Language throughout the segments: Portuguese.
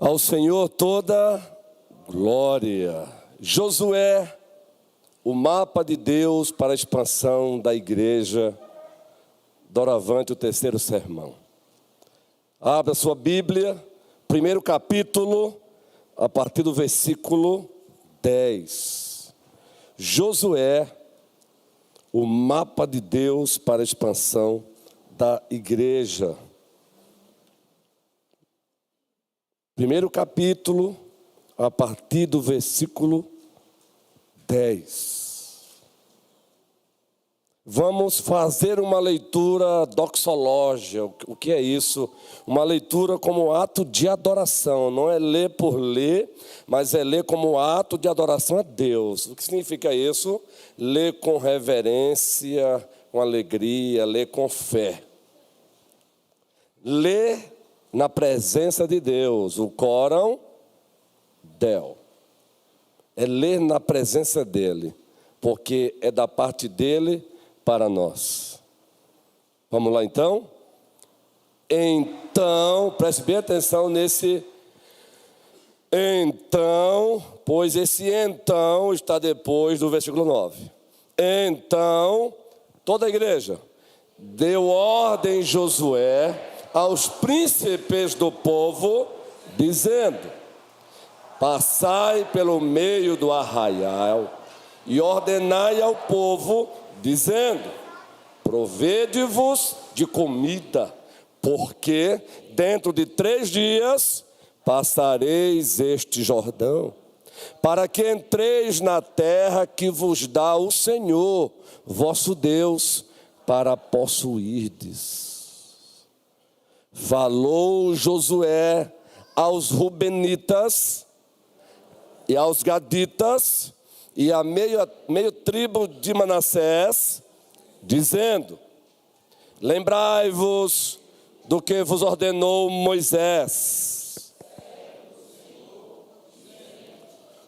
Ao Senhor toda glória. Josué, o mapa de Deus para a expansão da igreja. Doravante, o terceiro sermão. Abra sua Bíblia, primeiro capítulo, a partir do versículo 10. Josué, o mapa de Deus para a expansão da igreja. Primeiro capítulo, a partir do versículo 10. Vamos fazer uma leitura doxológica. O que é isso? Uma leitura como ato de adoração. Não é ler por ler, mas é ler como ato de adoração a Deus. O que significa isso? Ler com reverência, com alegria, ler com fé. Ler na presença de Deus, o Corão Del. É ler na presença dele, porque é da parte dele para nós. Vamos lá então? Então, preste bem atenção nesse então, pois esse então está depois do versículo 9. Então, toda a igreja deu ordem Josué aos príncipes do povo, dizendo: passai pelo meio do arraial e ordenai ao povo, dizendo: provede-vos de comida, porque dentro de 3 dias passareis este Jordão, para que entreis na terra que vos dá o Senhor, vosso Deus, para possuirdes. Falou Josué aos Rubenitas e aos Gaditas e a meio tribo de Manassés, dizendo: lembrai-vos do que vos ordenou Moisés.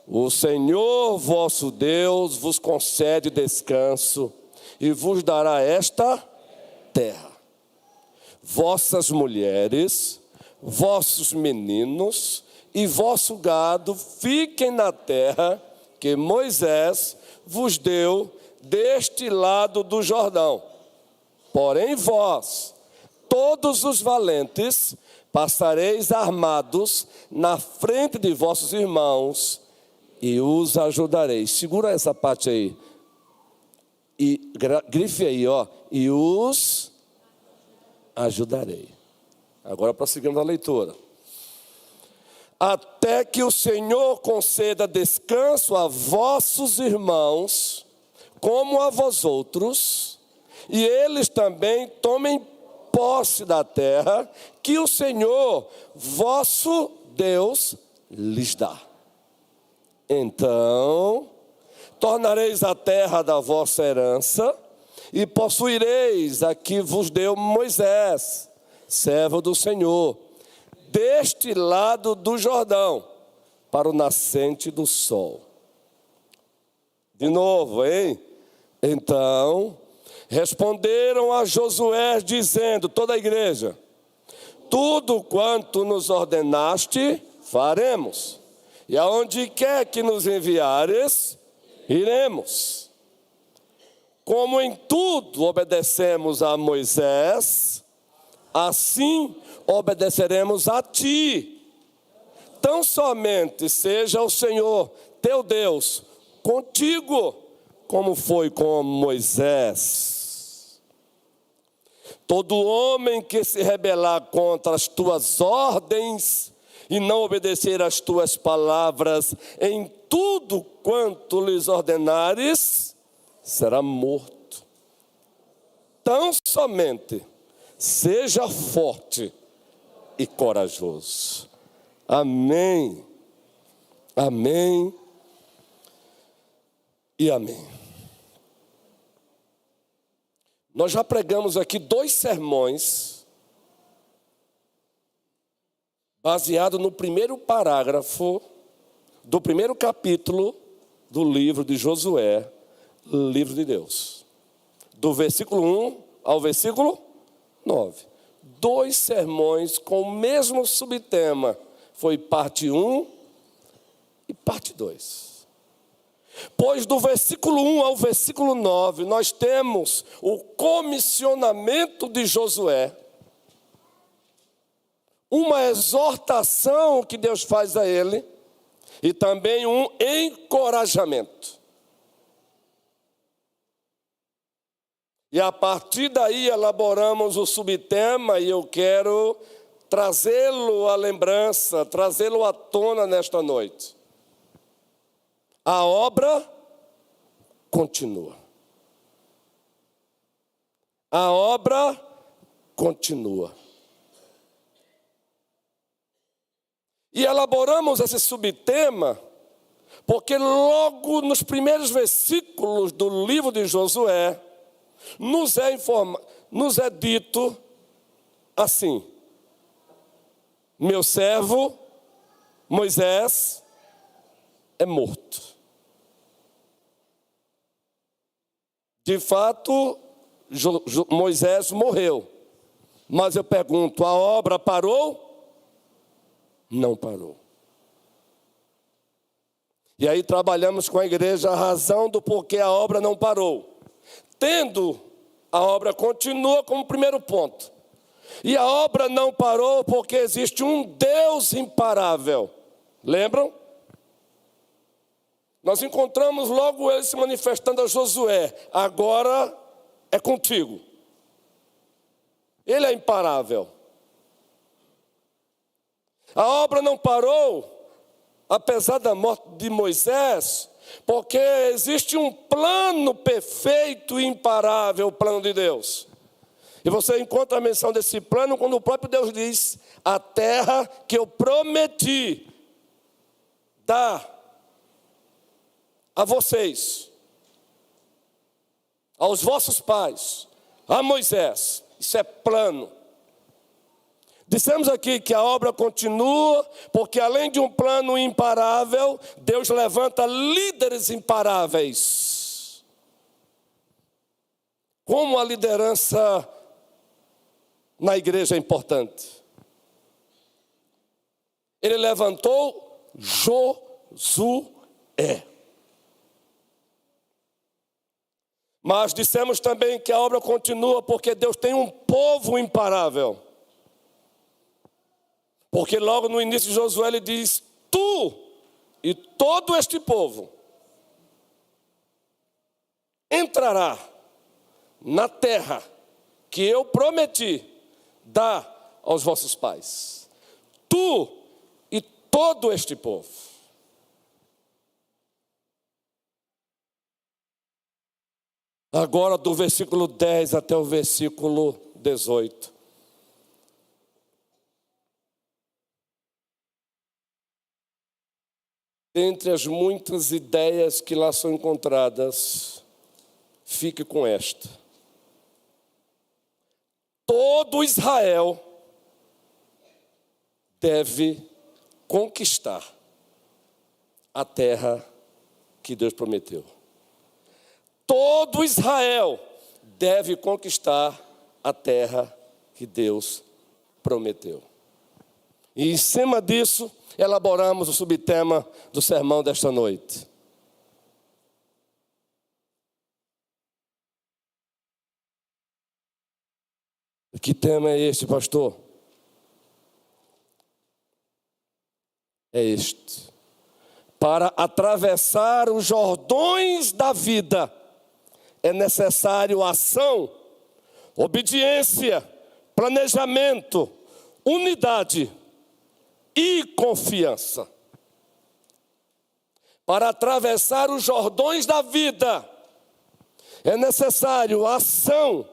O Senhor vosso Deus vos concede descanso e vos dará esta terra. Vossas mulheres, vossos meninos e vosso gado fiquem na terra que Moisés vos deu deste lado do Jordão. Porém vós, todos os valentes, passareis armados na frente de vossos irmãos e os ajudareis. Segura essa parte aí. E grife aí, ó. E os ajudarei. Agora prosseguimos a leitura. Até que o Senhor conceda descanso a vossos irmãos, como a vós outros, e eles também tomem posse da terra que o Senhor, vosso Deus, lhes dá. Então, tornareis a terra da vossa herança, e possuireis a que vos deu Moisés, servo do Senhor, deste lado do Jordão, para o nascente do sol. De novo, hein? Então, responderam a Josué, dizendo, toda a igreja: tudo quanto nos ordenaste, faremos, e aonde quer que nos enviares, iremos. Como em tudo obedecemos a Moisés, assim obedeceremos a ti. Tão somente seja o Senhor teu Deus contigo, como foi com Moisés. Todo homem que se rebelar contra as tuas ordens e não obedecer às tuas palavras em tudo quanto lhes ordenares, será morto. Tão somente seja forte e corajoso. Amém. Amém e amém. Nós já pregamos aqui 2 sermões baseados no primeiro parágrafo do primeiro capítulo do livro de Josué, livro de Deus, do versículo 1 ao versículo 9. 2 sermões com o mesmo subtema: Foi parte 1 e parte 2. Pois do versículo 1 ao versículo 9, nós temos o comissionamento de Josué. Uma exortação que Deus faz a ele e também um encorajamento. E a partir daí elaboramos o subtema e eu quero trazê-lo à lembrança, trazê-lo à tona nesta noite. A obra continua. A obra continua. E elaboramos esse subtema porque logo nos primeiros versículos do livro de Josué, nos é dito assim: meu servo Moisés é morto. De fato, Moisés morreu. Mas eu pergunto, a obra parou? Não parou. E aí trabalhamos com a igreja a razão do porquê a obra não parou. Tendo, a obra continua como primeiro ponto. E a obra não parou porque existe um Deus imparável. Lembram? Nós encontramos logo ele se manifestando a Josué. Agora é contigo. Ele é imparável. A obra não parou, apesar da morte de Moisés, porque existe um plano perfeito e imparável, o plano de Deus. E você encontra a menção desse plano quando o próprio Deus diz: a terra que eu prometi dar a vocês, aos vossos pais, a Moisés. Isso é plano. Dissemos aqui que a obra continua, porque além de um plano imparável, Deus levanta líderes imparáveis. Como a liderança na igreja é importante. Ele levantou Josué. Mas dissemos também que a obra continua porque Deus tem um povo imparável. Porque logo no início de Josué ele diz: tu e todo este povo entrará na terra que eu prometi dar aos vossos pais. Tu e todo este povo. Agora do versículo 10 até o versículo 18. Entre as muitas ideias que lá são encontradas, fique com esta. Todo Israel deve conquistar a terra que Deus prometeu. Todo Israel deve conquistar a terra que Deus prometeu. E em cima disso, elaboramos o subtema do sermão desta noite. Que tema é este, pastor? É este: para atravessar os Jordões da vida, é necessário ação, obediência, planejamento, unidade e confiança. Para atravessar os Jordões da vida, é necessário ação,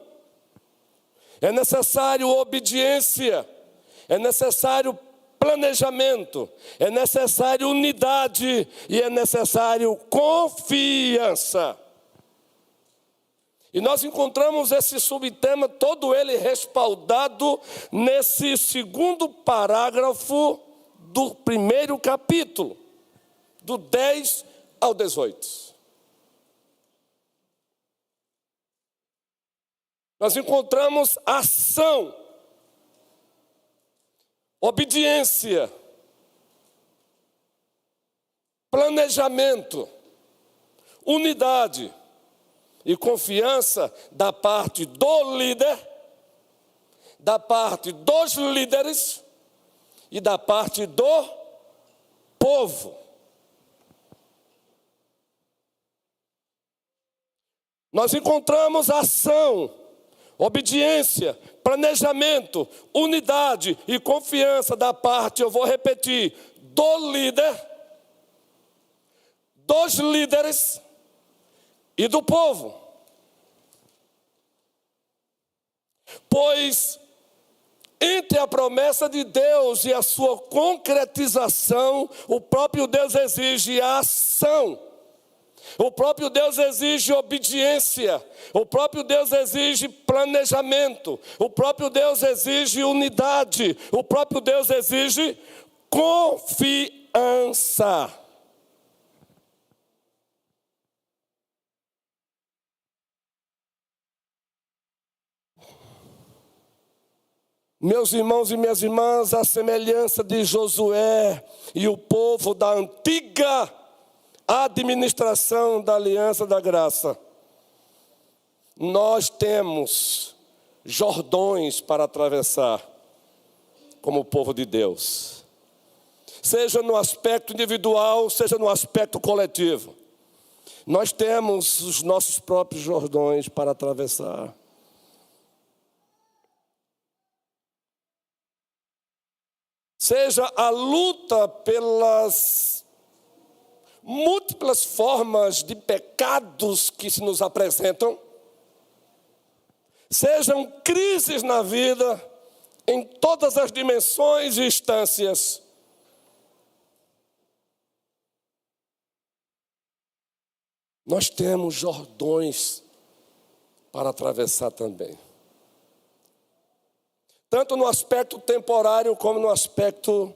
é necessário obediência, é necessário planejamento, é necessário unidade e é necessário confiança. E nós encontramos esse subtema, todo ele respaldado nesse segundo parágrafo do primeiro capítulo, do 10 ao 18. Nós encontramos ação, obediência, planejamento, unidade e confiança da parte do líder, da parte dos líderes e da parte do povo. Nós encontramos ação, obediência, planejamento, unidade e confiança da parte, eu vou repetir, do líder, dos líderes e do povo. Pois entre a promessa de Deus e a sua concretização, o próprio Deus exige a ação. O próprio Deus exige obediência. O próprio Deus exige planejamento. O próprio Deus exige unidade. O próprio Deus exige confiança. Meus irmãos e minhas irmãs, a semelhança de Josué e o povo da antiga administração da aliança da graça, nós temos Jordões para atravessar como povo de Deus, seja no aspecto individual, seja no aspecto coletivo. Nós temos os nossos próprios Jordões para atravessar. Seja a luta pelas múltiplas formas de pecados que se nos apresentam, sejam crises na vida, em todas as dimensões e instâncias, nós temos Jordões para atravessar também. Tanto no aspecto temporário como no aspecto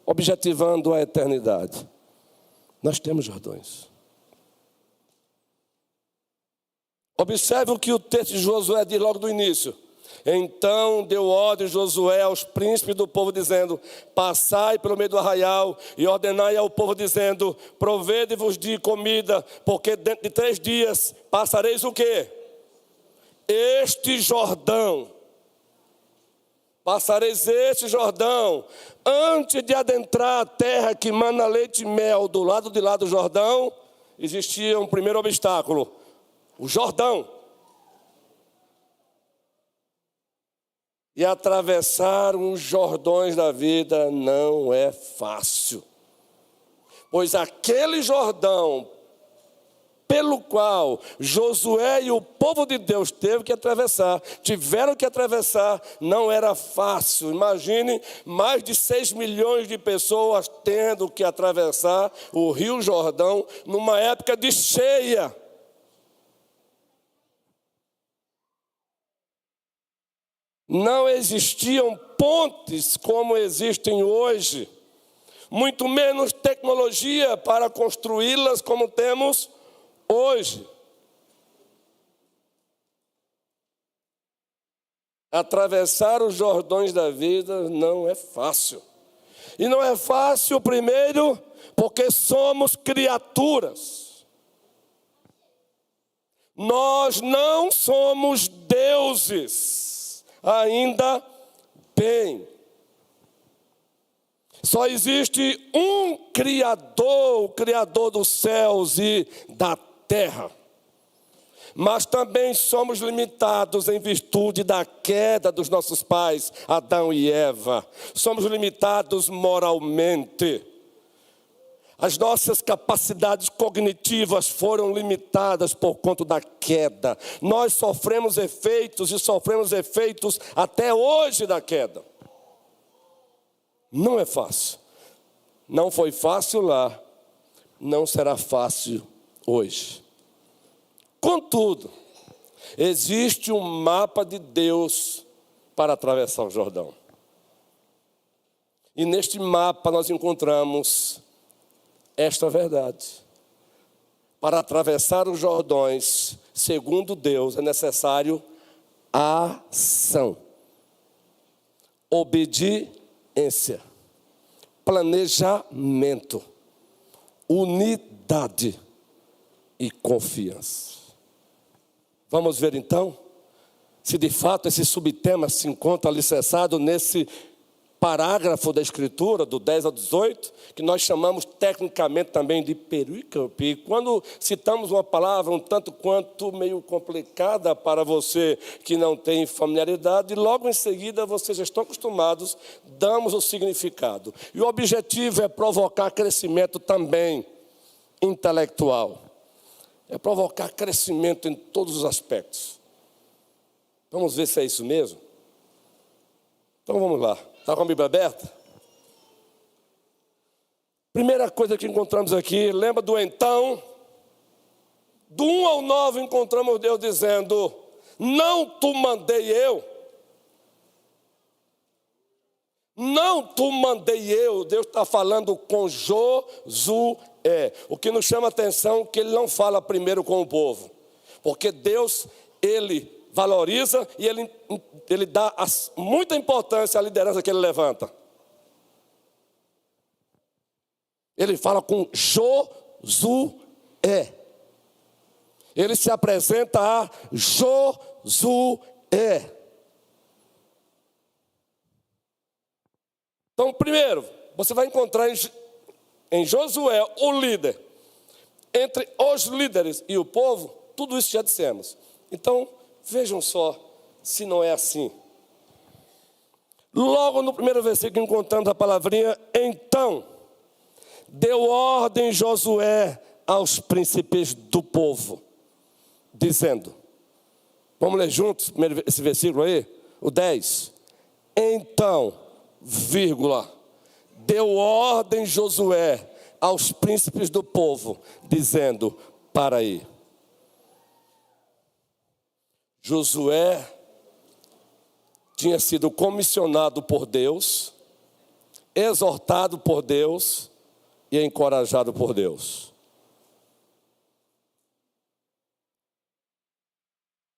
objetivando a eternidade. Nós temos Jordões. Observe o que o texto de Josué diz logo do início. Então deu ordem Josué aos príncipes do povo, dizendo: passai pelo meio do arraial e ordenai ao povo, dizendo: provede-vos de comida, porque dentro de 3 dias passareis o quê? Este Jordão. Passareis este Jordão. Antes de adentrar a terra que mana leite e mel, do lado de lá do Jordão, existia um primeiro obstáculo: o Jordão. E atravessar os Jordões da vida não é fácil. Pois aquele Jordão pelo qual Josué e o povo de Deus tiveram que atravessar, não era fácil. Imagine mais de 6 milhões de pessoas tendo que atravessar o Rio Jordão numa época de cheia. Não existiam pontes como existem hoje, muito menos tecnologia para construí-las como temos hoje. Atravessar os Jordões da vida não é fácil. E não é fácil, primeiro, porque somos criaturas. Nós não somos deuses. Ainda bem. Só existe um Criador, o Criador dos céus e da terra. Mas também somos limitados em virtude da queda dos nossos pais, Adão e Eva. Somos limitados moralmente. As nossas capacidades cognitivas foram limitadas por conta da queda. Nós sofremos efeitos até hoje da queda. Não é fácil. Não foi fácil lá, não será fácil hoje. Contudo, existe um mapa de Deus para atravessar o Jordão. E neste mapa nós encontramos esta verdade: para atravessar os Jordões, segundo Deus, é necessário ação, obediência, planejamento, unidade e confiança. Vamos ver então se de fato esse subtema se encontra alicerçado nesse parágrafo da Escritura, do 10 ao 18, que nós chamamos tecnicamente também de perícope. E quando citamos uma palavra um tanto quanto meio complicada para você que não tem familiaridade, logo em seguida vocês já estão acostumados, damos o significado. E o objetivo é provocar crescimento também intelectual. É provocar crescimento em todos os aspectos. Vamos ver se é isso mesmo? Então vamos lá. Está com a Bíblia aberta? Primeira coisa que encontramos aqui, lembra do então? Do 1 ao 9 encontramos Deus dizendo: não tu mandei eu. Não tu mandei eu. Deus está falando com Josué. O que nos chama a atenção é que ele não fala primeiro com o povo. Porque Deus, ele valoriza e ele dá muita importância à liderança que ele levanta. Ele fala com Josué. Ele se apresenta a Josué. Então, primeiro, você vai encontrar em Josué o líder. Entre os líderes e o povo, tudo isso já dissemos. Então, vejam só se não é assim. Logo no primeiro versículo encontramos a palavrinha então. Deu ordem Josué aos príncipes do povo, dizendo, vamos ler juntos esse versículo aí, o 10. Então, vírgula, deu ordem Josué aos príncipes do povo, dizendo, para aí. Josué tinha sido comissionado por Deus, exortado por Deus e encorajado por Deus.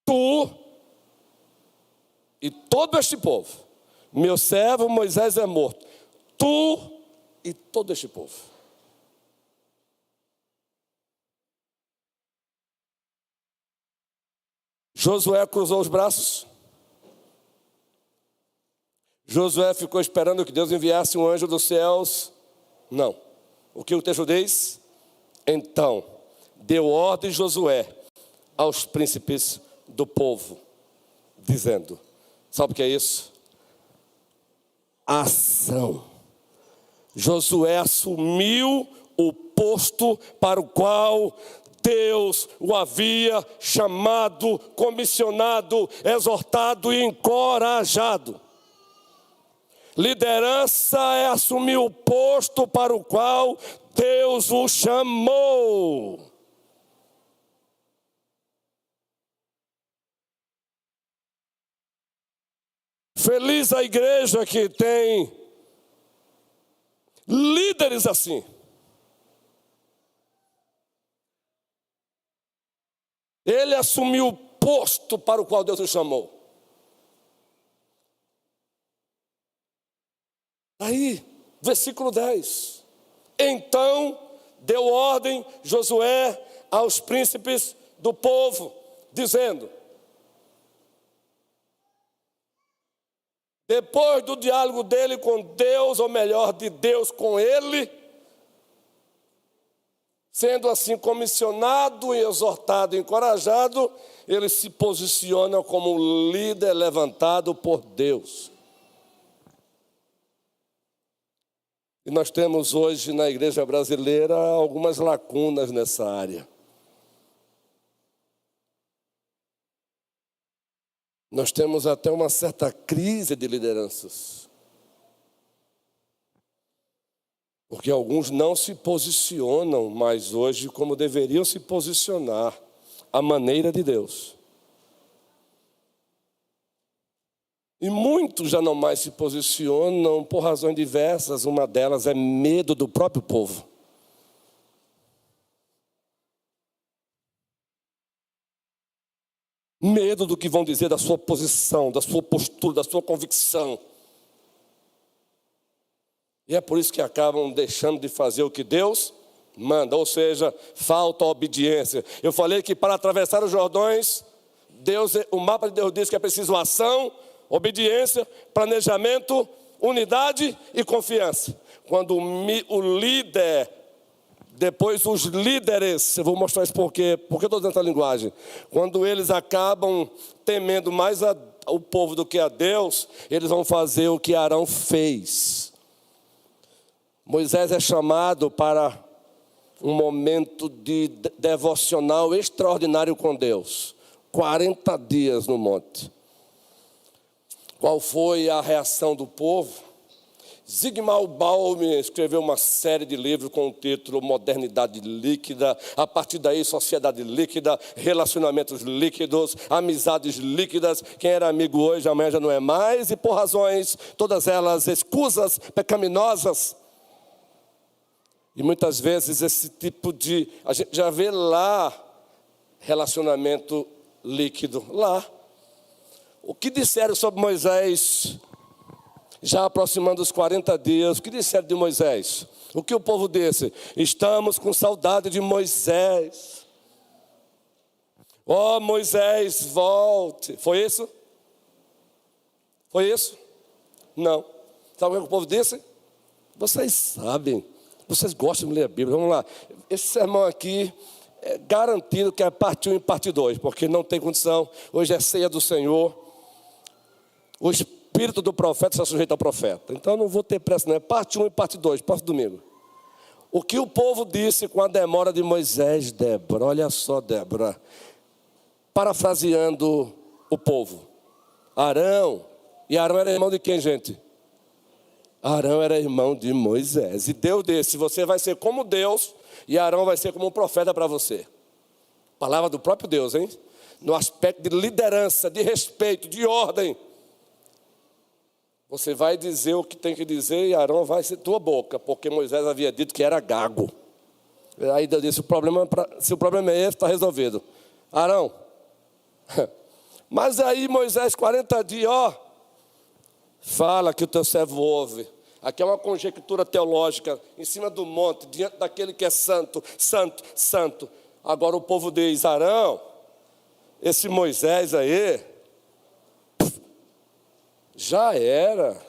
Tu e todo este povo, meu servo Moisés é morto, tu e todo este povo. Josué cruzou os braços. Josué ficou esperando que Deus enviasse um anjo dos céus. Não. O que o texto diz? Então, deu ordem Josué aos príncipes do povo, dizendo, sabe o que é isso? Ação. Josué assumiu o posto para o qual Deus o havia chamado, comissionado, exortado e encorajado. Liderança é assumir o posto para o qual Deus o chamou. Feliz a igreja que tem líderes assim. Ele assumiu o posto para o qual Deus o chamou. Aí, versículo 10. Então deu ordem Josué aos príncipes do povo, dizendo, depois do diálogo dele com Deus, ou melhor, de Deus com ele, sendo assim comissionado, exortado, encorajado, ele se posiciona como líder levantado por Deus. E nós temos hoje na igreja brasileira algumas lacunas nessa área. Nós temos até uma certa crise de lideranças. Porque alguns não se posicionam mais hoje como deveriam se posicionar, à maneira de Deus. E muitos já não mais se posicionam por razões diversas, uma delas é medo do próprio povo. Medo do que vão dizer da sua posição, da sua postura, da sua convicção. E é por isso que acabam deixando de fazer o que Deus manda, ou seja, falta obediência. Eu falei que para atravessar os Jordões, o mapa de Deus diz que é preciso ação, obediência, planejamento, unidade e confiança. Quando o líder, depois os líderes, eu vou mostrar isso por que eu estou dando essa linguagem. Quando eles acabam temendo mais o povo do que a Deus, eles vão fazer o que Arão fez. Moisés é chamado para um momento de devocional extraordinário com Deus. 40 dias no monte. Qual foi a reação do povo? Zygmunt Bauman escreveu uma série de livros com o título Modernidade Líquida. A partir daí, sociedade líquida, relacionamentos líquidos, amizades líquidas. Quem era amigo hoje, amanhã já não é mais. E por razões, todas elas escusas, pecaminosas. E muitas vezes esse tipo de... A gente já vê lá relacionamento líquido. Lá. O que disseram sobre Moisés... Já aproximando os 40 dias, o que disseram de Moisés? O que o povo disse? Estamos com saudade de Moisés. Ó, Moisés, volte. Foi isso? Foi isso? Não. Sabe o que o povo disse? Vocês sabem, vocês gostam de ler a Bíblia. Vamos lá. Esse sermão aqui é garantido que é parte 1 e parte 2, porque não tem condição. Hoje é ceia do Senhor. O espírito do profeta está sujeito ao profeta. Então não vou ter pressa, não. É parte 1 e parte 2, próximo domingo. O que o povo disse com a demora de Moisés, Débora? Olha só, Débora. Parafraseando o povo. Arão. E Arão era irmão de quem, gente? Arão era irmão de Moisés. E Deus disse, você vai ser como Deus e Arão vai ser como um profeta para você. Palavra do próprio Deus, hein? No aspecto de liderança, de respeito, de ordem. Você vai dizer o que tem que dizer e Arão vai ser tua boca, porque Moisés havia dito que era gago. Aí Deus disse, se o problema é esse, está resolvido. Arão. Mas aí Moisés, 40 dias, fala que o teu servo ouve. Aqui é uma conjectura teológica, em cima do monte, diante daquele que é santo, santo, santo. Agora o povo diz, Arão, esse Moisés aí, já era.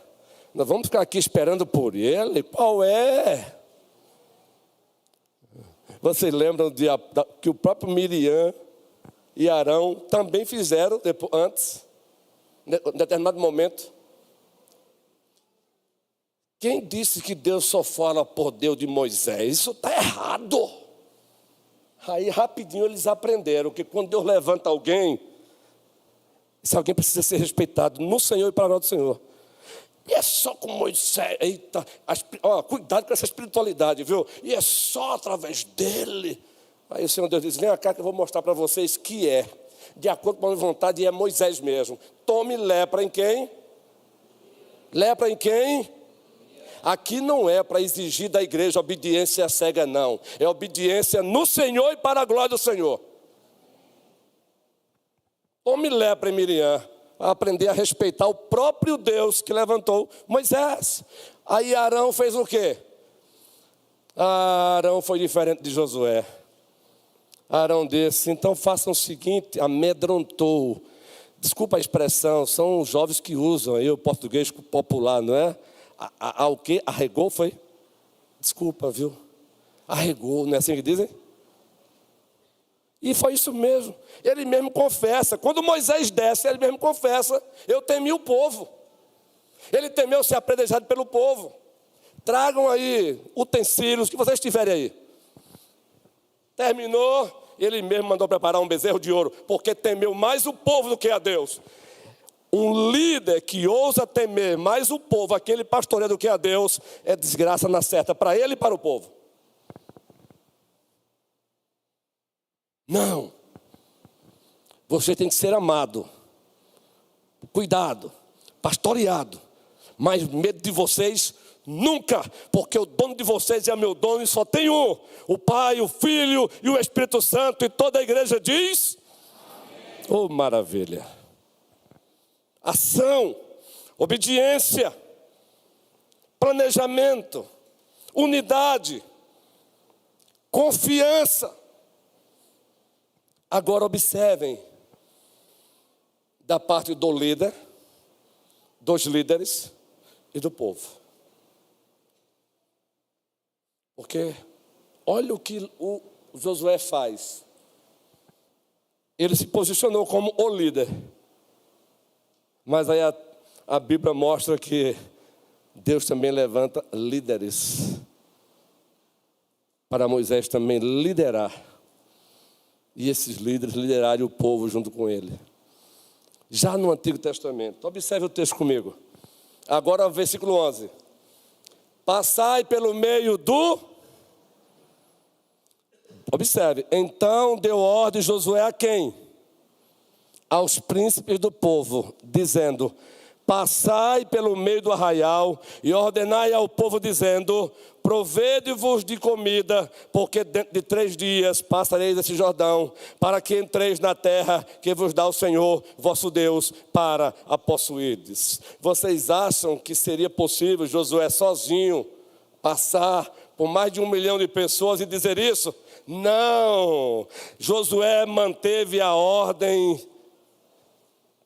Nós vamos ficar aqui esperando por ele? Qual é? Vocês lembram que o próprio Miriam e Arão também fizeram antes, em determinado momento? Quem disse que Deus só fala por Deus de Moisés? Isso está errado. Aí rapidinho eles aprenderam que quando Deus levanta alguém, esse alguém precisa ser respeitado no Senhor e para a glória do Senhor. E é só com Moisés. Eita, cuidado com essa espiritualidade, viu? E é só através dele. Aí o Senhor Deus diz, vem cá que eu vou mostrar para vocês que é. De acordo com a minha vontade, é Moisés mesmo. Tome lepra em quem? Lepra em quem? Aqui não é para exigir da igreja obediência cega, não. É obediência no Senhor e para a glória do Senhor. Tome lepra em Miriam, a aprender a respeitar o próprio Deus que levantou Moisés. Aí Arão fez o quê? Arão foi diferente de Josué. Arão disse, então façam o seguinte, amedrontou. Desculpa a expressão, são os jovens que usam aí o português popular, não é? O quê? Arregou foi? Desculpa, viu? Arregou, não é assim que dizem? E foi isso mesmo. Ele mesmo confessa. Quando Moisés desce, ele mesmo confessa. Eu temi o povo. Ele temeu ser apredejado pelo povo. Tragam aí utensílios que vocês tiverem aí. Terminou, ele mesmo mandou preparar um bezerro de ouro, porque temeu mais o povo do que a Deus. Um líder que ousa temer mais o povo, aquele pastoreia do que a Deus, é desgraça na certa para ele e para o povo. Não. Você tem que ser amado, cuidado, pastoreado. Mas medo de vocês nunca, porque o dono de vocês é meu dono e só tem um: o Pai, o Filho e o Espírito Santo. E toda a igreja diz: amém. Oh, maravilha. Ação, obediência, planejamento, unidade, confiança. Agora observem, da parte do líder, dos líderes e do povo. Porque olha o que o Josué faz. Ele se posicionou como o líder. Mas aí a Bíblia mostra que Deus também levanta líderes para Moisés também liderar. E esses líderes liderarem o povo junto com ele. Já no Antigo Testamento. Observe o texto comigo. Agora, versículo 11. Passai pelo meio do... Observe. Então deu ordem Josué a quem? Aos príncipes do povo, dizendo: passai pelo meio do arraial e ordenai ao povo, dizendo: provede-vos de comida, porque dentro de 3 dias passareis esse Jordão, para que entreis na terra que vos dá o Senhor, vosso Deus, para a possuirdes. Vocês acham que seria possível Josué sozinho passar por mais de 1 milhão de pessoas e dizer isso? Não! Josué manteve a ordem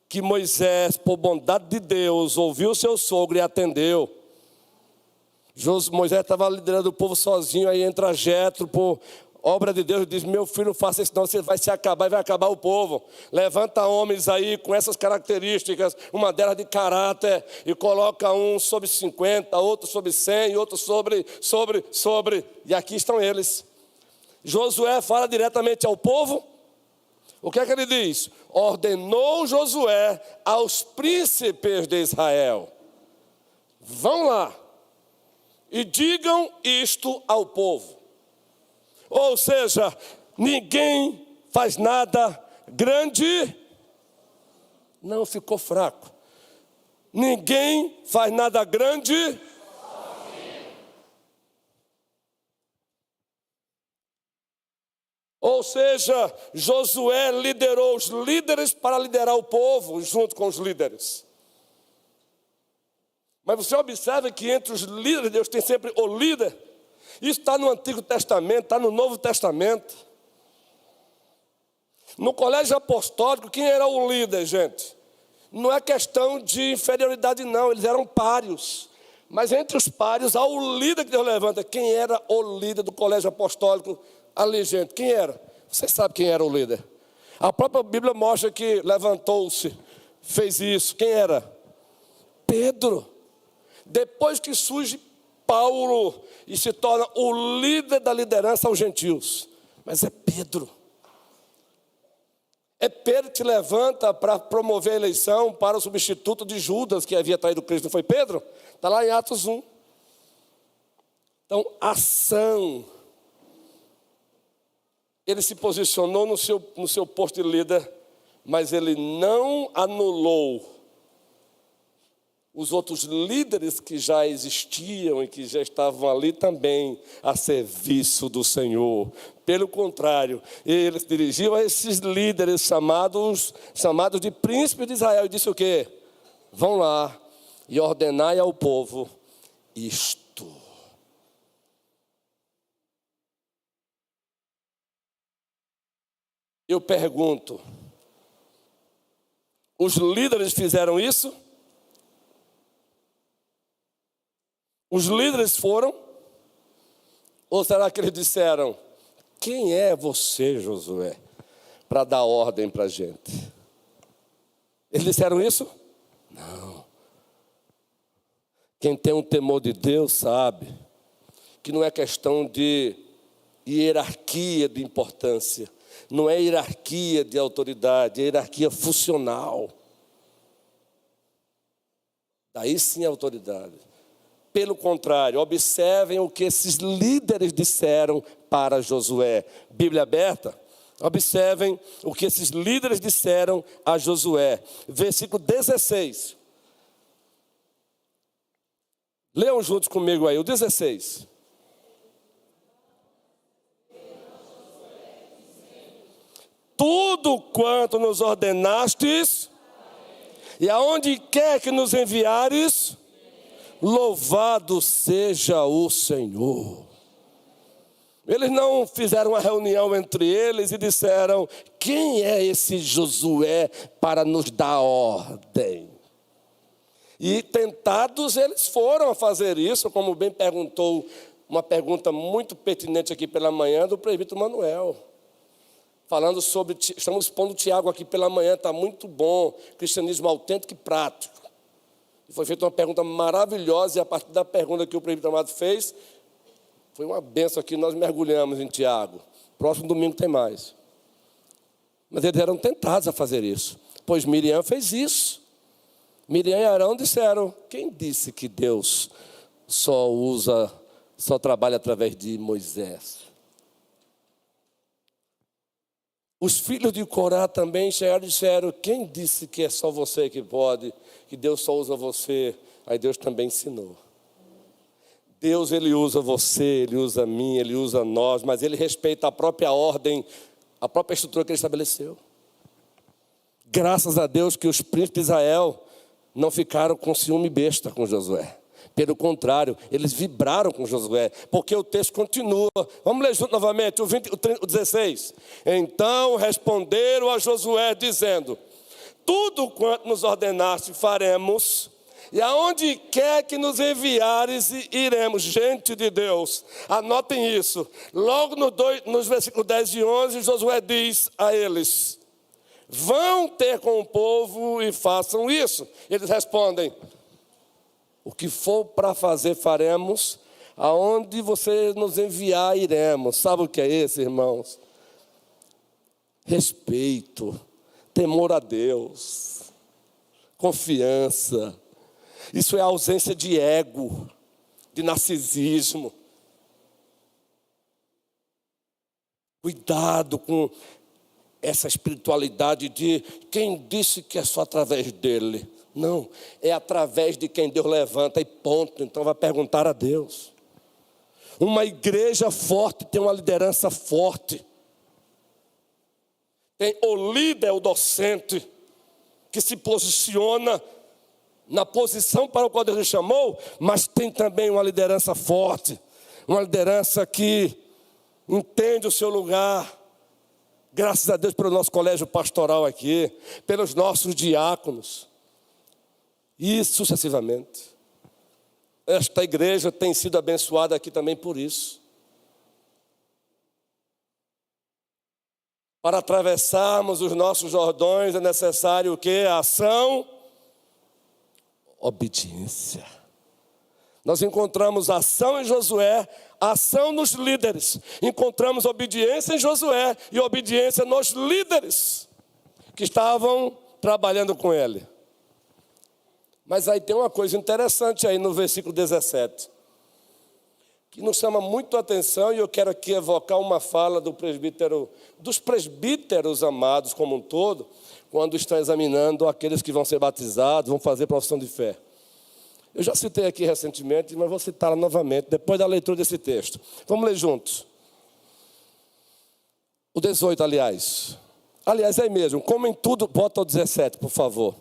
que Moisés, por bondade de Deus, ouviu seu sogro e atendeu. Moisés estava liderando o povo sozinho, aí entra Jetro, por obra de Deus, e diz: meu filho, não faça isso não, você vai se acabar e vai acabar o povo. Levanta homens aí com essas características, uma delas de caráter, e coloca um sobre 50, outro sobre 100, outro sobre, e aqui estão eles. Josué fala diretamente ao povo. O que é que ele diz? Ordenou Josué aos príncipes de Israel: vão lá e digam isto ao povo. Ou seja, ninguém faz nada grande, não ficou fraco. Ninguém faz nada grande. Ou seja, Josué liderou os líderes para liderar o povo junto com os líderes. Mas você observa que entre os líderes, Deus tem sempre o líder. Isso está no Antigo Testamento, está no Novo Testamento. No colégio apostólico, quem era o líder, gente? Não é questão de inferioridade não, eles eram pários. Mas entre os pários há o líder que Deus levanta. Quem era o líder do colégio apostólico ali, gente? Quem era? Você sabe quem era o líder. A própria Bíblia mostra que levantou-se, fez isso. Quem era? Pedro. Depois que surge Paulo e se torna o líder da liderança aos gentios. Mas é Pedro. É Pedro que levanta para promover a eleição para o substituto de Judas, que havia traído Cristo. Não foi Pedro? Está lá em Atos 1. Então, ação. Ele se posicionou no seu posto de líder, mas ele não anulou os outros líderes que já existiam e que já estavam ali também a serviço do Senhor. Pelo contrário, ele se dirigiu a esses líderes chamados de príncipes de Israel e disse o quê? Vão lá e ordenai ao povo isto. Eu pergunto, os líderes fizeram isso? Os líderes foram? Ou será que eles disseram: quem é você, Josué, para dar ordem para a gente? Eles disseram isso? Não. Quem tem um temor de Deus sabe que não é questão de hierarquia de importância. Não é hierarquia de autoridade, é hierarquia funcional. Daí sim a autoridade. Pelo contrário, observem o que esses líderes disseram para Josué. Bíblia aberta. Observem o que esses líderes disseram a Josué. Versículo 16. Leiam juntos comigo aí, o 16. Tudo quanto nos ordenastes, e aonde quer que nos enviares, louvado seja o Senhor. Eles não fizeram uma reunião entre eles e disseram: quem é esse Josué para nos dar ordem? E tentados eles foram a fazer isso, como bem perguntou, uma pergunta muito pertinente aqui pela manhã do presbítero Manuel. Falando sobre, estamos expondo o Tiago aqui pela manhã, está muito bom, cristianismo autêntico e prático. Foi feita uma pergunta maravilhosa e a partir da pergunta que o presbítero Amado fez, foi uma bênção aqui, nós mergulhamos em Tiago. Próximo domingo tem mais. Mas eles eram tentados a fazer isso, pois Miriam fez isso. Miriam e Arão disseram: quem disse que Deus só trabalha através de Moisés? Os filhos de Corá também chegaram e disseram: quem disse que é só você que pode, que Deus só usa você? Aí Deus também ensinou. Deus, Ele usa você, Ele usa mim, Ele usa nós, mas Ele respeita a própria ordem, a própria estrutura que Ele estabeleceu. Graças a Deus que os príncipes de Israel não ficaram com ciúme besta com Josué. Pelo contrário, eles vibraram com Josué, porque o texto continua. Vamos ler junto novamente, o 16. Então responderam a Josué, dizendo: tudo quanto nos ordenaste faremos, e aonde quer que nos enviares, iremos. Gente de Deus, anotem isso. Logo nos versículos 10 e 11, Josué diz a eles: vão ter com o povo e façam isso. Eles respondem: o que for para fazer, faremos. Aonde você nos enviar, iremos. Sabe o que é isso, irmãos? Respeito, temor a Deus, confiança. Isso é ausência de ego, de narcisismo. Cuidado com essa espiritualidade de quem disse que é só através dele. Não, é através de quem Deus levanta e ponto. Então vai perguntar a Deus. Uma igreja forte tem uma liderança forte. Tem o líder, o docente, que se posiciona na posição para o qual Deus lhe chamou, mas tem também uma liderança forte, uma liderança que entende o seu lugar. Graças a Deus pelo nosso colégio pastoral aqui, pelos nossos diáconos. E sucessivamente. Esta igreja tem sido abençoada aqui também por isso. Para atravessarmos os nossos Jordões é necessário o quê? Ação, obediência. Nós encontramos ação em Josué, ação nos líderes. Encontramos obediência em Josué e obediência nos líderes que estavam trabalhando com ele. Mas aí tem uma coisa interessante aí no versículo 17, que nos chama muito a atenção, e eu quero aqui evocar uma fala dos presbíteros amados como um todo, quando estão examinando aqueles que vão ser batizados, vão fazer profissão de fé. Eu já citei aqui recentemente, mas vou citá-la novamente, depois da leitura desse texto. Vamos ler juntos. O 18, aliás. Aliás, é aí mesmo. Como em tudo, bota o 17, por favor.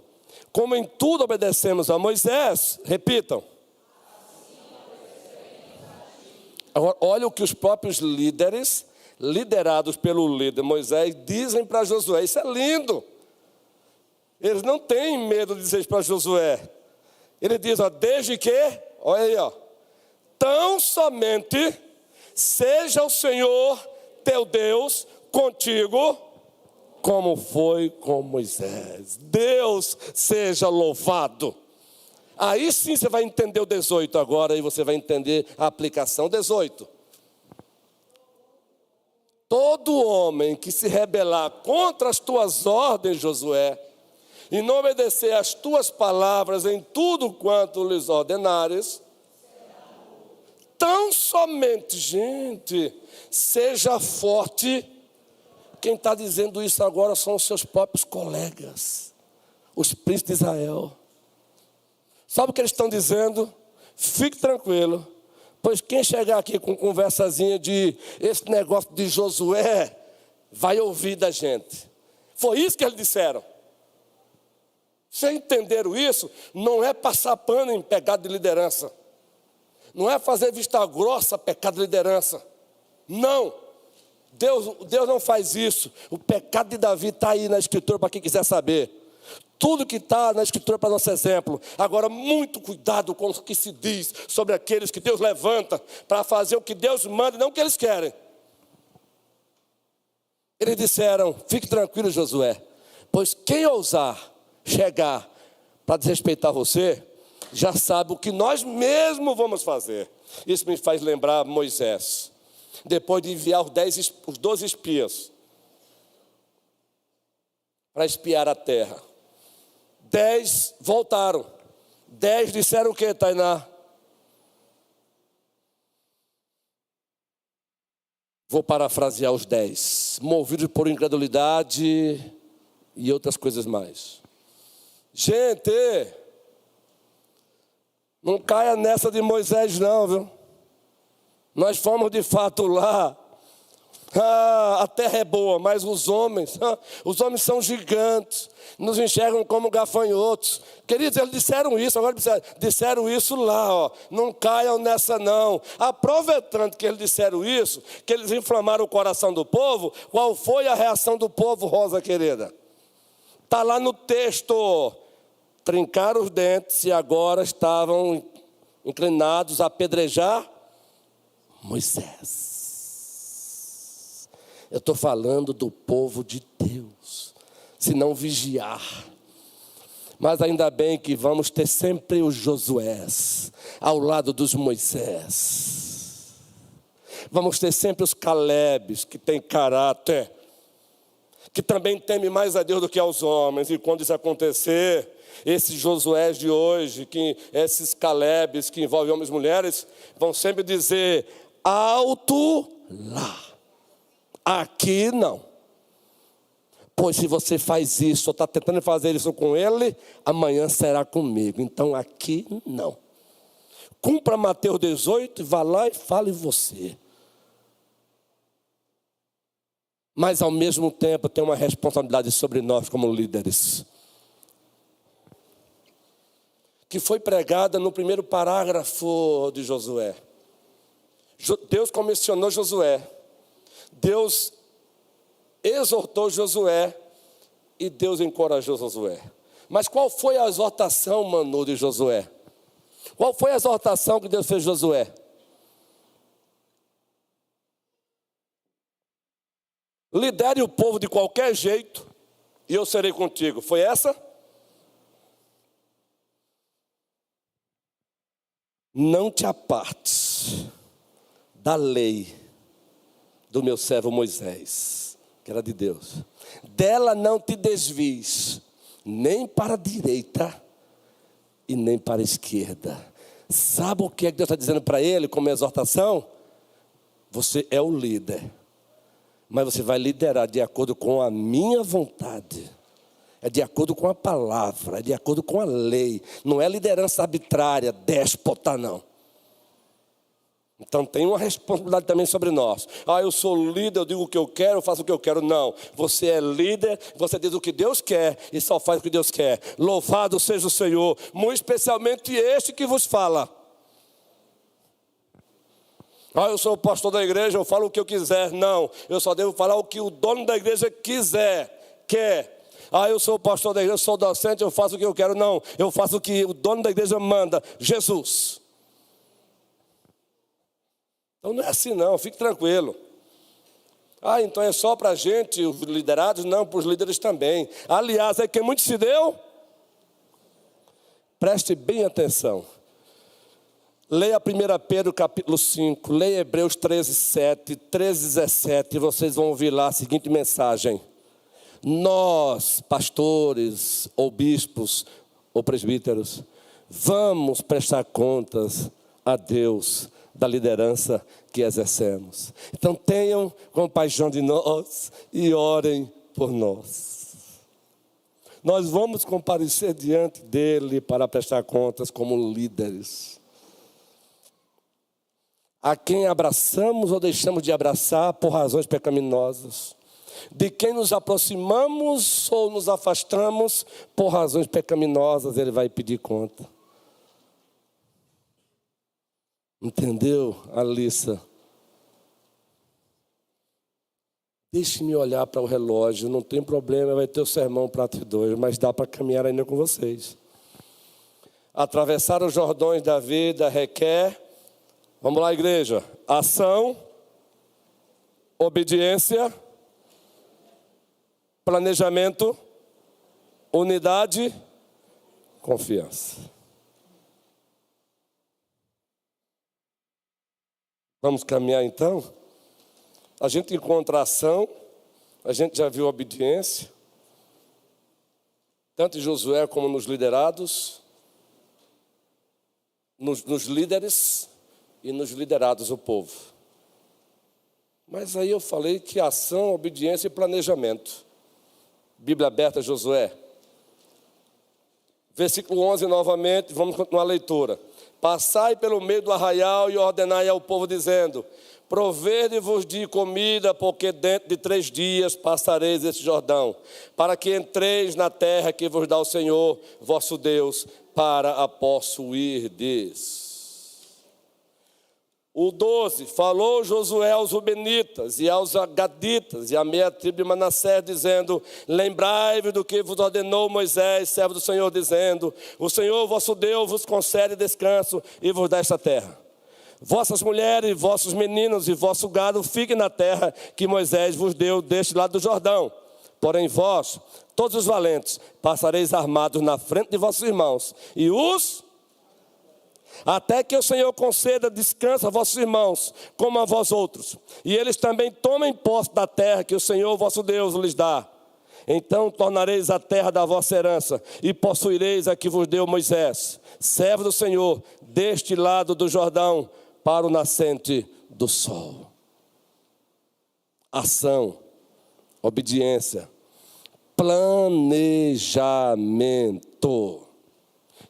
Como em tudo obedecemos a Moisés, repitam. Agora, olha o que os próprios líderes, liderados pelo líder Moisés, dizem para Josué. Isso é lindo. Eles não têm medo de dizer para Josué. Ele diz, ó, desde que, olha aí, ó, tão somente seja o Senhor teu Deus contigo, como foi com Moisés. Deus seja louvado. Aí sim você vai entender o 18 agora, e você vai entender a aplicação. 18. Todo homem que se rebelar contra as tuas ordens, Josué, e não obedecer às tuas palavras em tudo quanto lhes ordenares, tão somente, gente, seja forte. Quem está dizendo isso agora são os seus próprios colegas, os príncipes de Israel. Sabe o que eles estão dizendo? Fique tranquilo, pois quem chegar aqui com conversazinha de esse negócio de Josué, vai ouvir da gente. Foi isso que eles disseram. Vocês entenderam isso? Não é passar pano em pecado de liderança. Não é fazer vista grossa pecado de liderança. Não, Deus não faz isso. O pecado de Davi está aí na Escritura para quem quiser saber. Tudo que está na Escritura é para nosso exemplo. Agora, muito cuidado com o que se diz sobre aqueles que Deus levanta para fazer o que Deus manda e não o que eles querem. Eles disseram: fique tranquilo, Josué, pois quem ousar chegar para desrespeitar você, já sabe o que nós mesmos vamos fazer. Isso me faz lembrar Moisés, depois de enviar os 12 espias para espiar a terra. 10 voltaram. 10 disseram o que, Tainá? Vou parafrasear os 10. Movidos por incredulidade e outras coisas mais. Gente, não caia nessa de Moisés não, viu? Nós fomos de fato lá. A terra é boa, mas os homens são gigantes, nos enxergam como gafanhotos. Queridos, eles disseram isso, agora disseram isso lá, ó. Não caiam nessa não. Aproveitando que eles disseram isso, que eles inflamaram o coração do povo, qual foi a reação do povo, Rosa querida? Está lá no texto. Trincaram os dentes e agora estavam inclinados a apedrejar Moisés. Eu estou falando do povo de Deus, se não vigiar. Mas ainda bem que vamos ter sempre os Josués ao lado dos Moisés. Vamos ter sempre os Calebes, que têm caráter, que também temem mais a Deus do que aos homens. E quando isso acontecer, esses Josués de hoje, esses Calebes que envolvem homens e mulheres, vão sempre dizer: alto lá. Aqui não. Pois se você faz isso, ou está tentando fazer isso com ele, amanhã será comigo. Então aqui não. Cumpra Mateus 18 e vá lá e fale você. Mas ao mesmo tempo tem uma responsabilidade sobre nós como líderes, que foi pregada no primeiro parágrafo de Josué. Deus comissionou Josué. Deus exortou Josué e Deus encorajou Josué. Mas qual foi a exortação, Manu, de Josué? Qual foi a exortação que Deus fez a Josué? Lidere o povo de qualquer jeito e eu serei contigo. Foi essa? Não te apartes da lei do meu servo Moisés, que era de Deus. Dela não te desvies, nem para a direita e nem para a esquerda. Sabe o que é que Deus está dizendo para ele como exortação? Você é o líder, mas você vai liderar de acordo com a minha vontade. É de acordo com a palavra, é de acordo com a lei. Não é liderança arbitrária, déspota, não. Então tem uma responsabilidade também sobre nós. Eu sou líder, eu digo o que eu quero, eu faço o que eu quero. Não, você é líder, você diz o que Deus quer e só faz o que Deus quer. Louvado seja o Senhor, muito especialmente este que vos fala. Eu sou o pastor da igreja, eu falo o que eu quiser. Não, eu só devo falar o que o dono da igreja quer. Eu sou o pastor da igreja, eu sou docente, eu faço o que eu quero. Não, eu faço o que o dono da igreja manda, Jesus. Então não é assim não, fique tranquilo. Então é só para a gente, os liderados? Não, para os líderes também. Aliás, é que muito se deu. Preste bem atenção. Leia 1 Pedro capítulo 5, leia Hebreus 13, 7, 13, 17, e vocês vão ouvir lá a seguinte mensagem. Nós, pastores, ou bispos, ou presbíteros, vamos prestar contas a Deus da liderança que exercemos. Então tenham compaixão de nós e orem por nós. Nós vamos comparecer diante dele para prestar contas como líderes. A quem abraçamos ou deixamos de abraçar por razões pecaminosas. De quem nos aproximamos ou nos afastamos por razões pecaminosas, ele vai pedir conta. Entendeu, Alissa? Deixe-me olhar para o relógio, não tem problema, vai ter o sermão parte 2, mas dá para caminhar ainda com vocês. Atravessar os Jordões da vida requer, vamos lá, igreja, ação, obediência, planejamento, unidade, confiança. Vamos caminhar então? A gente encontra a ação, a gente já viu a obediência, tanto em Josué como nos liderados, nos líderes e nos liderados, o povo. Mas aí eu falei que ação, obediência e planejamento. Bíblia aberta, Josué. Versículo 11 novamente, vamos continuar a leitura. Passai pelo meio do arraial e ordenai ao povo, dizendo: provede-vos de comida, porque dentro de 3 dias passareis este Jordão, para que entreis na terra que vos dá o Senhor, vosso Deus, para a possuirdes. O 12, falou Josué aos Rubenitas e aos Gaditas e à meia tribo de Manassés, dizendo: lembrai-vos do que vos ordenou Moisés, servo do Senhor, dizendo: o Senhor vosso Deus vos concede descanso e vos dá esta terra. Vossas mulheres, vossos meninos e vosso gado fiquem na terra que Moisés vos deu deste lado do Jordão. Porém vós, todos os valentes, passareis armados na frente de vossos irmãos, e até que o Senhor conceda descanso a vossos irmãos, como a vós outros, e eles também tomem posse da terra que o Senhor vosso Deus lhes dá. Então tornareis a terra da vossa herança, e possuireis a que vos deu Moisés, servo do Senhor, deste lado do Jordão, para o nascente do sol. Ação, obediência, planejamento,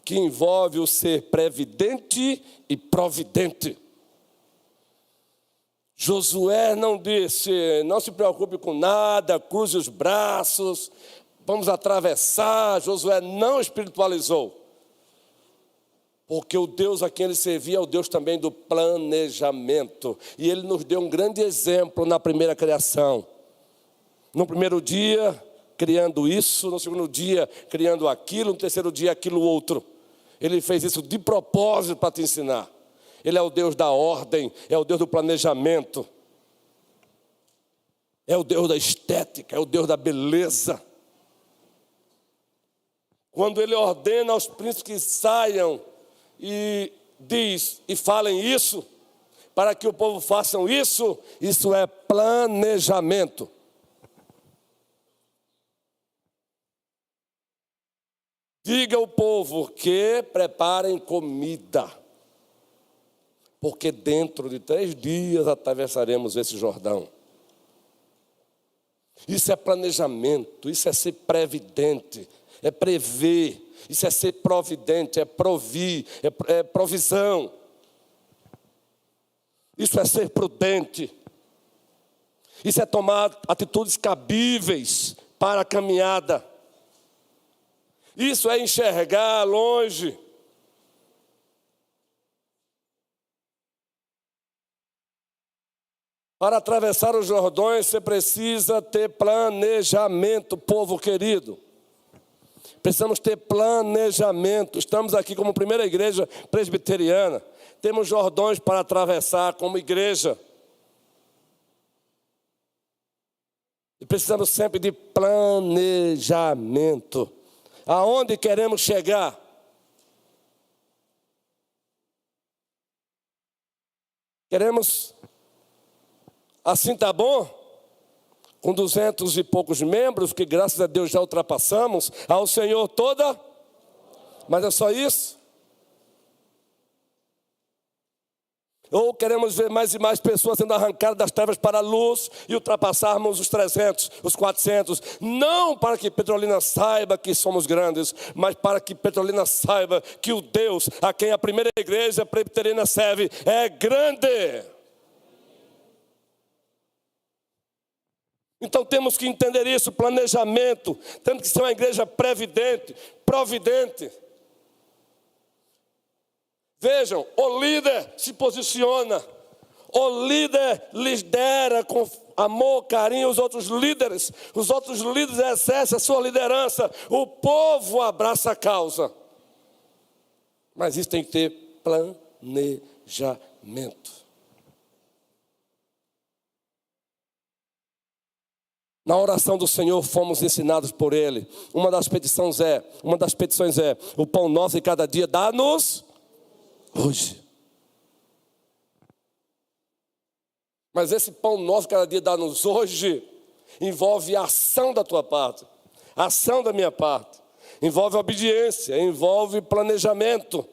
que envolve o ser previdente e providente. Josué não disse: não se preocupe com nada, cruze os braços, vamos atravessar. Josué não espiritualizou, porque o Deus a quem ele servia é o Deus também do planejamento. E ele nos deu um grande exemplo na primeira criação. No primeiro dia, criando isso, no segundo dia, criando aquilo, no terceiro dia, aquilo outro. Ele fez isso de propósito para te ensinar. Ele é o Deus da ordem, é o Deus do planejamento, é o Deus da estética, é o Deus da beleza. Quando ele ordena aos príncipes que saiam e diz e falem isso, para que o povo façam isso, isso é planejamento. Diga ao povo que preparem comida, porque dentro de 3 dias atravessaremos esse Jordão. Isso é planejamento, isso é ser previdente, é prever, isso é ser providente, é provir, é provisão. Isso é ser prudente, isso é tomar atitudes cabíveis para a caminhada. Isso é enxergar longe. Para atravessar os Jordões, você precisa ter planejamento, povo querido. Precisamos ter planejamento. Estamos aqui como primeira igreja presbiteriana. Temos Jordões para atravessar como igreja. E precisamos sempre de planejamento. Aonde queremos chegar? Queremos, assim tá bom? Com 200 e poucos membros, que graças a Deus já ultrapassamos, ao Senhor toda, mas é só isso? Ou queremos ver mais e mais pessoas sendo arrancadas das trevas para a luz e ultrapassarmos os 300, os 400. Não para que Petrolina saiba que somos grandes, mas para que Petrolina saiba que o Deus a quem a primeira igreja presbiteriana serve é grande. Então temos que entender isso, planejamento. Temos que ser uma igreja previdente, providente. Vejam, o líder se posiciona, o líder lidera com amor, carinho os outros líderes exercem a sua liderança, o povo abraça a causa. Mas isso tem que ter planejamento. Na oração do Senhor fomos ensinados por Ele. Uma das petições é, o pão nosso de cada dia dá-nos hoje. Mas esse pão nosso de cada dia dá-nos hoje envolve a ação da tua parte, a ação da minha parte. Envolve obediência, envolve planejamento.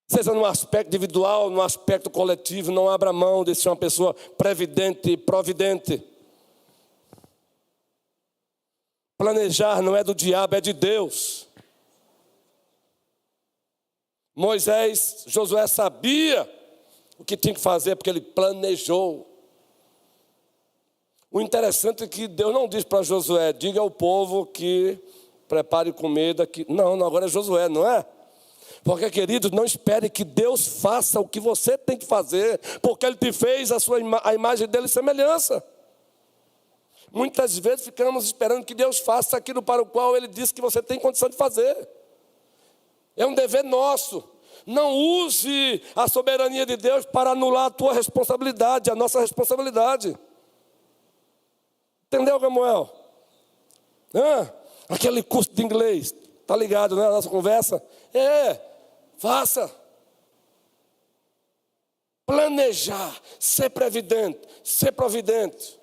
Seja no aspecto individual, no aspecto coletivo, não abra mão de ser uma pessoa previdente e providente. Planejar não é do diabo, é de Deus. Josué sabia o que tinha que fazer porque ele planejou. O interessante é que Deus não diz para Josué, diga ao povo que prepare comida. Não, agora é Josué, não é? Porque, queridos, não espere que Deus faça o que você tem que fazer, porque Ele te fez a imagem dele e semelhança. Muitas vezes ficamos esperando que Deus faça aquilo para o qual Ele disse que você tem condição de fazer. É um dever nosso. Não use a soberania de Deus para anular a tua responsabilidade, a nossa responsabilidade. Entendeu, Samuel? Aquele curso de inglês, tá ligado, né, a nossa conversa? Faça. Planejar, ser previdente, ser providente.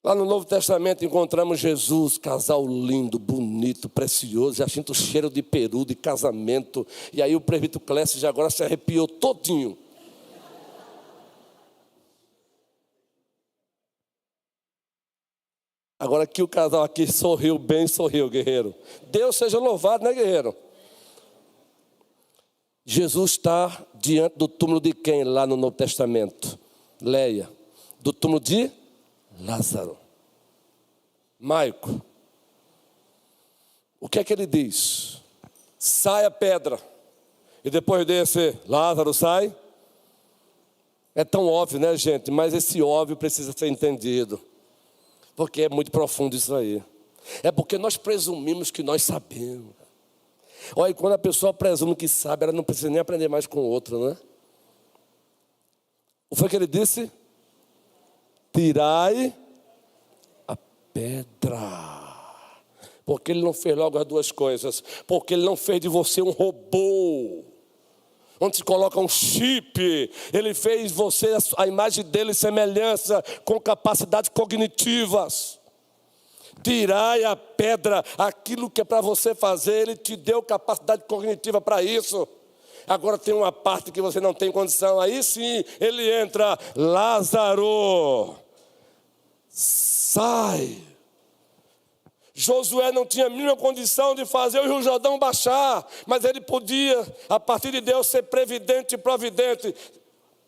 Lá no Novo Testamento encontramos Jesus, casal lindo, bonito, precioso. Já sinto o cheiro de peru, de casamento. E aí o presbítero Clécio já agora se arrepiou todinho. Agora que o casal aqui sorriu bem, sorriu, guerreiro. Deus seja louvado, né, guerreiro? Jesus está diante do túmulo de quem lá no Novo Testamento? Leia. Do túmulo de Lázaro. Maico. O que é que ele diz? Sai a pedra. E depois desse, Lázaro sai. É tão óbvio, né, gente? Mas esse óbvio precisa ser entendido. Porque é muito profundo isso aí. É porque nós presumimos que nós sabemos. Olha, e quando a pessoa presume que sabe, ela não precisa nem aprender mais com o outro, né? O que foi que ele disse? Tirai a pedra. Porque ele não fez logo as duas coisas. Porque ele não fez de você um robô, onde se coloca um chip. Ele fez você a imagem dele, semelhança, com capacidades cognitivas. Tirai a pedra, aquilo que é para você fazer, ele te deu capacidade cognitiva para isso. Agora tem uma parte que você não tem condição, aí sim ele entra, Lázaro, sai. Josué não tinha a mínima condição de fazer o Rio Jordão baixar, mas ele podia, a partir de Deus, ser previdente e providente.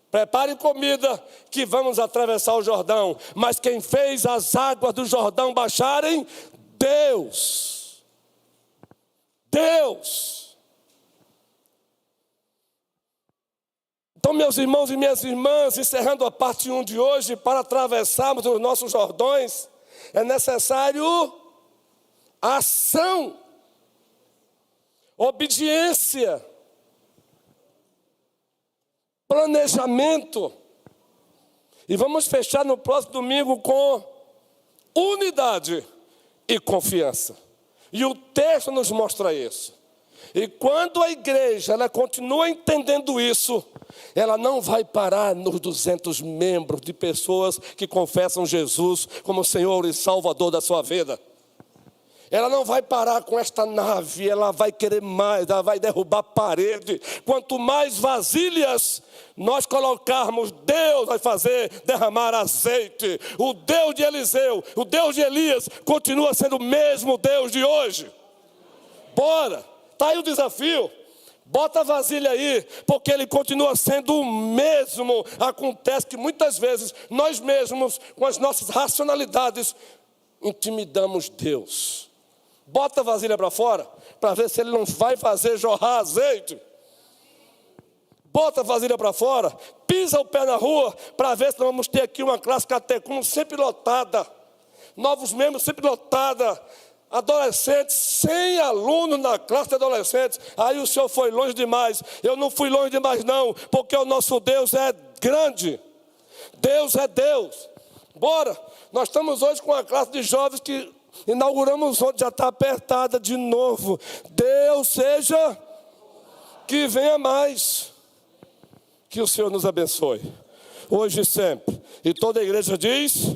Prepare comida que vamos atravessar o Jordão. Mas quem fez as águas do Jordão baixarem? Deus. Deus. Então, meus irmãos e minhas irmãs, encerrando a parte 1 de hoje, para atravessarmos os nossos Jordões, é necessário ação, obediência, planejamento. E vamos fechar no próximo domingo com unidade e confiança. E o texto nos mostra isso. E quando a igreja ela continua entendendo isso, ela não vai parar nos 200 membros de pessoas que confessam Jesus como Senhor e Salvador da sua vida. Ela não vai parar com esta nave, ela vai querer mais, ela vai derrubar parede. Quanto mais vasilhas nós colocarmos, Deus vai fazer derramar azeite. O Deus de Eliseu, o Deus de Elias, continua sendo o mesmo Deus de hoje. Bora, está aí o desafio. Bota a vasilha aí, porque ele continua sendo o mesmo. Acontece que muitas vezes nós mesmos, com as nossas racionalidades, intimidamos Deus. Bota a vasilha para fora, para ver se ele não vai fazer jorrar azeite. Bota a vasilha para fora, pisa o pé na rua, para ver se nós vamos ter aqui uma classe catecúmeno sempre lotada. Novos membros sempre lotada. Adolescentes, 100 alunos na classe de adolescentes. Aí o senhor foi longe demais. Eu não fui longe demais não, porque o nosso Deus é grande. Deus é Deus. Bora, nós estamos hoje com uma classe de jovens que inauguramos ontem, já está apertada de novo. Deus seja que venha mais. Que o Senhor nos abençoe, hoje e sempre. E toda a igreja diz...